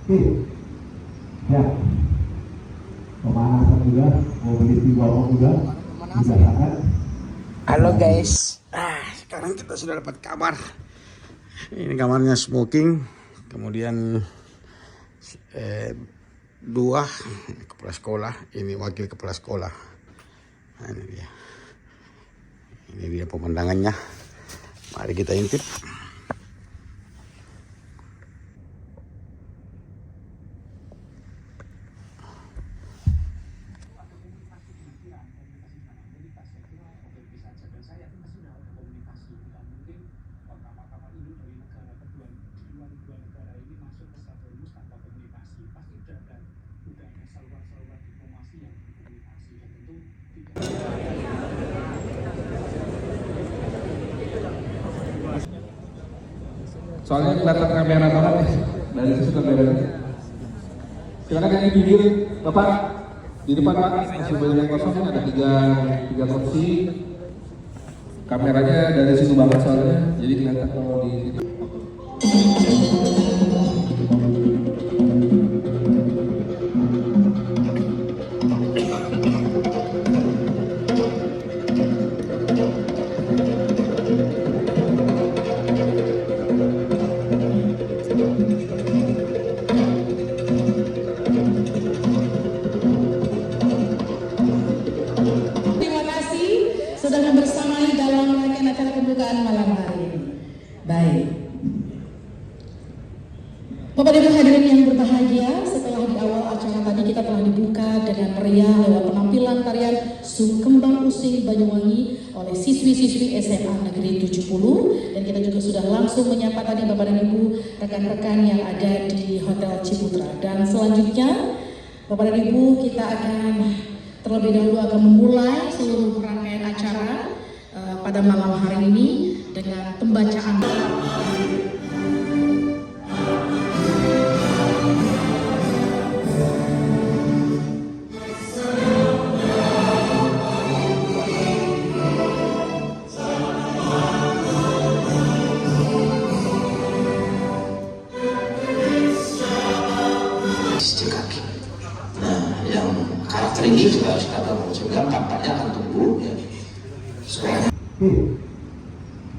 Oke, ya. Pemanasan juga, mobility bawah juga, dijalankan. Halo guys, sekarang kita sudah dapat kabar. Ini kamarnya smoking, kemudian dua kepala sekolah, ini wakil kepala sekolah. Nah, ini dia pemandangannya. Mari kita intip. Soalnya kelihatan kamera banget nih dari situ kameranya. Silakan yang di pinggir, Bapak di depan Pak, masih banyak yang kosong, ada tiga kursi. Kameranya dari situ banget soalnya, jadi kelihatan kalau di situ. Sudah bersamai dalam rangkaian acara pembukaan malam hari ini. Baik, Bapak Ibu hadirin yang berbahagia, setelah di awal acara tadi kita telah dibuka dengan meriah lewat penampilan tarian Sungkembang Using Banyuwangi oleh siswi-siswi SMA Negeri 70, dan kita juga sudah langsung menyapa tadi Bapak dan Ibu rekan-rekan yang ada di Hotel Ciputra. Dan selanjutnya Bapak dan Ibu, kita akan terlebih dahulu akan memulai seluruh rangkaian acara pada malam hari ini dengan pembacaan. Karakter ini juga harus kita tahu, sehingga dampaknya akan tumbuh ya.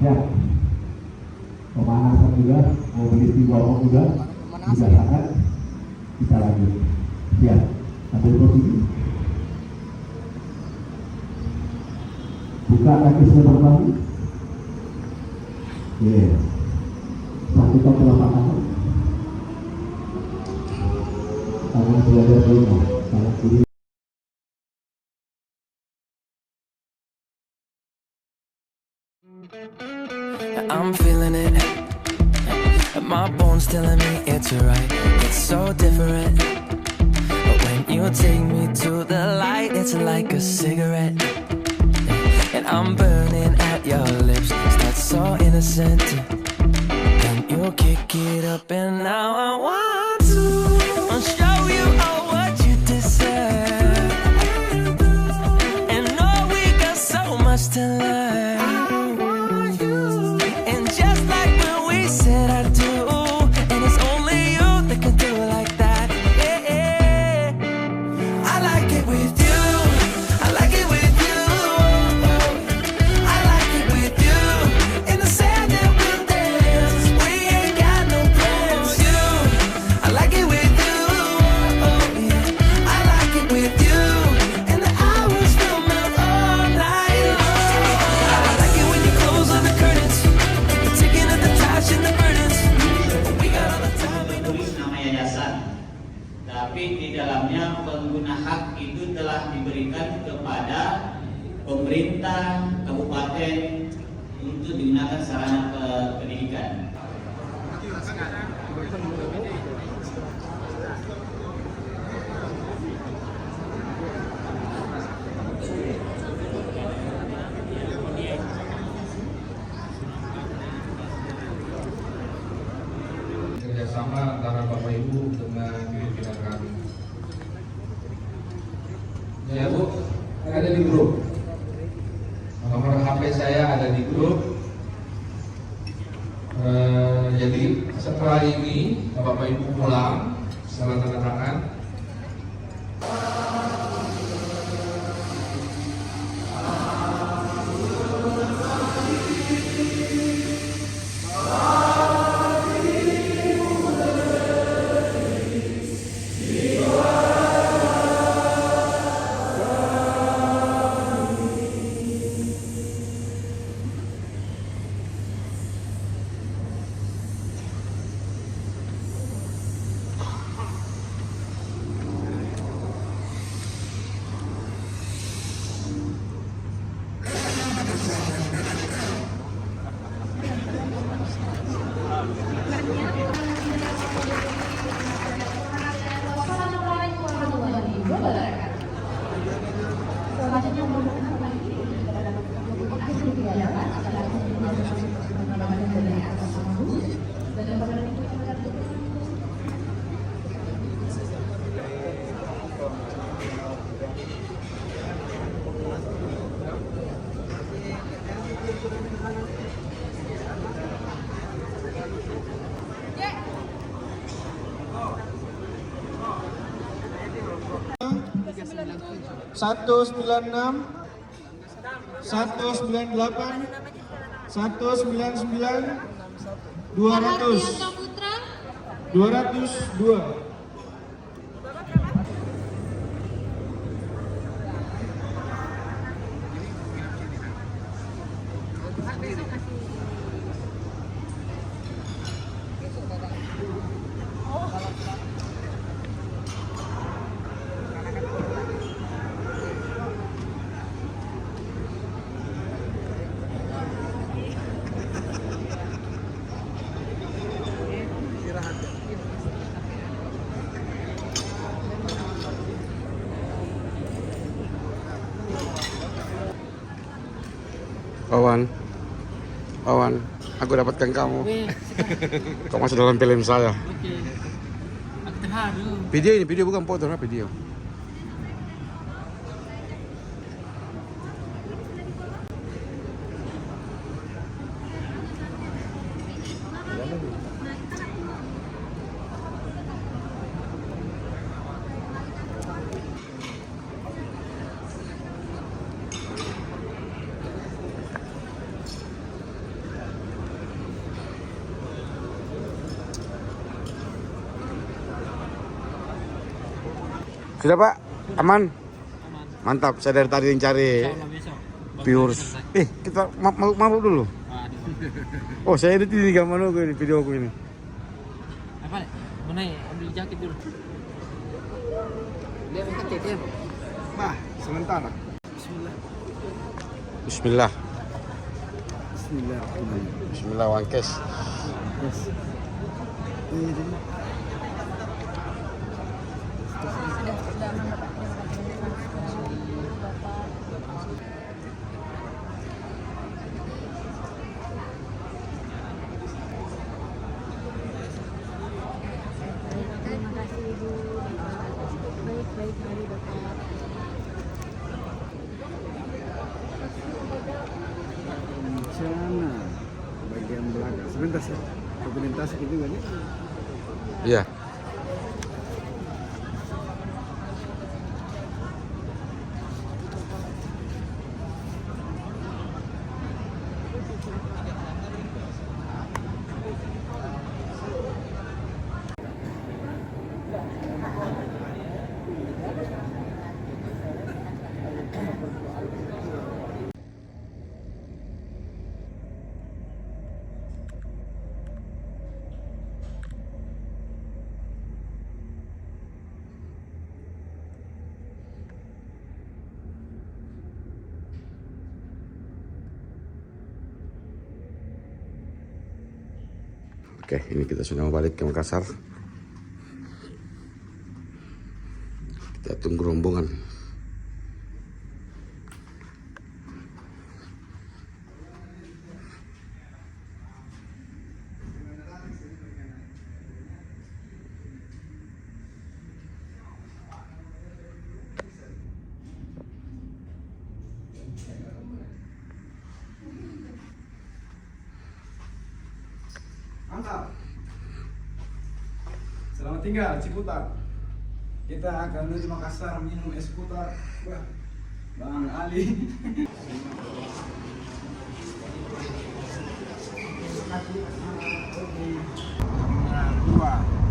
Ya. Pemanasan juga, mobility bawah juga, dijalankan. Kita lanjut. Ya, ambil posisi. Buka kaki sebelah bawah. Oke. Satu kaki telapak tangan. Tangan belajar dulu. Tangan kiri. I'm feeling it, my bones telling me it's right. It's so different, but when you take me to the light, it's like a cigarette. And I'm burning at your lips, start so innocent. Then you kick it up and now I want to show you all what you deserve. And know we got so much to learn. Tapi di dalamnya pengguna hak itu telah diberikan kepada pemerintah kabupaten untuk digunakan sarana pendidikan. Kerjasama antara Bapak Ibu dengan pimpinan kami. Ya Bu, ada di grup. Nomor HP saya ada di grup. Jadi setelah setelah ini Bapak Ibu pulang, setelah tanda tangan. Satu 96, 198, 199, 200, 202. Wawan, aku dapatkan kamu. Kau masuk dalam film saya. Aku terharu. Video bukan foto, nah video. Sudah Pak, aman? Mantap, saya dari tadi yang cari viewers. Kita mabuk dulu. Oh, saya edit ini gambar ini video aku ini. Apa? Mana ambil jaket dulu. Lihat jaket ya. Bah, sementara. Bismillah. Bismillah. Bismillah, Wangkes. Sana bagian belakang. Sebentar sih. Dokumentasi itu kan? Iya. Oke, ini kita sudah mau balik ke Makassar. Kita tunggu rombongan. Selamat tinggal Ciputat. Kita akan menuju Makassar minum es putar. Wah, Bang Ali. Dua.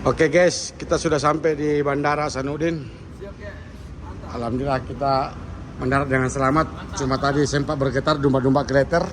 Oke guys, kita sudah sampai di Bandara Hasanuddin. Alhamdulillah kita mendarat dengan selamat. Cuma tadi sempat bergetar domba-domba kleter.